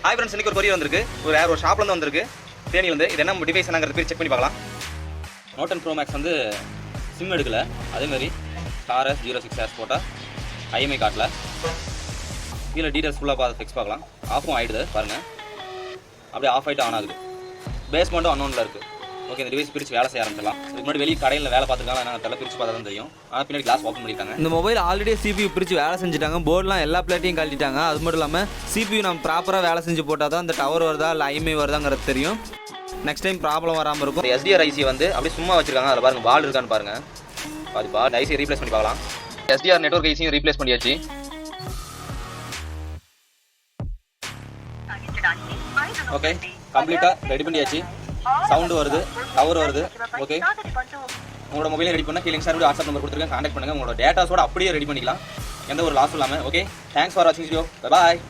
Hi friends, இன்னைக்கு ஒரு courier வந்திருக்கு. ஒரு ஷாப்லேருந்து வந்திருக்கு, தேனியிலேருந்து. இது என்ன டிவைஸ் என்னங்கிறது பேர் செக் பண்ணி பார்க்கலாம். Note 10 Pro Max வந்து சிம் எடுக்கல. அதேமாதிரி Taurus 06 போட்டால் IMI காட்டல. கீழே டீட்டெயில்ஸ் ஃபுல்லாக பார்த்து ஃபிக்ஸ் பார்க்கலாம். ஆஃபும் ஆகிடுது பாருங்கள், அப்படியே ஆஃப் ஆகிட்டு ஆன் ஆகுது. பேஸ்மெண்ட்டும் அன்னோனில் இருக்குது. ஓகே, இந்த டிவைஸ் பிரித்து வேலை செய்ய ஆரம்பிச்சிடலாம். இதுக்கு முன்னாடி வெளியே கடையில் வேலை பார்த்துருக்காங்க, நாங்கள் தெல்லாம் பிரித்து பார்த்தா தான் தெரியும். ஆனால் பின்னாடி கிளாஸ் ஓப்பன் பண்ணியிருக்காங்க. இந்த மொபைல் ஆல்ரெடி CPU பிரித்து வேலை செஞ்சுட்டாங்க. போர்டெலாம் எல்லா பிளேட்டையும் கழட்டிட்டாங்க. அது மட்டும் இல்லாமல் CPU நம்ம ப்ராப்பராக வேலை செஞ்சு போட்டால் தான் இந்த டவர் வருதா இல்லை IMI வருதாங்கிறது தெரியும். நெக்ஸ்ட் டைம் ப்ராப்ளம் வராமல் இருக்கும். SDR IC வந்து அப்படியே சும்மா வச்சிருக்காங்க. அதில் பாருங்கள் பால் இருக்கான்னு பாருங்கள். அது பால் ஐசியை ரீப்ளேஸ் பண்ணி பார்க்கலாம். SDR நெட்வொர்க் ஐசியும் ரீப்ளேஸ் பண்ணியாச்சு. ஓகே, கம்ப்ளீட்டாக ரெடி பண்ணியாச்சு. சவுண்டு வருது, டவர் வருது. ஓகே, உங்களோட மொபைலையும் ரெடி பண்ணால் கீழே இன்ஸ்டாகிராம் வாட்ஸ்அப் நம்பர் கொடுத்துருக்கேன், கான்டாக்ட் பண்ணுங்கள். உங்களோட டேட்டாஸோட அப்படியே ரெடி பண்ணிக்கலாம், எந்த ஒரு லாஸும் இல்லாமல். ஓகே, தேங்க்ஸ் ஃபார் வாட்சிங் வீடியோ. பாய்.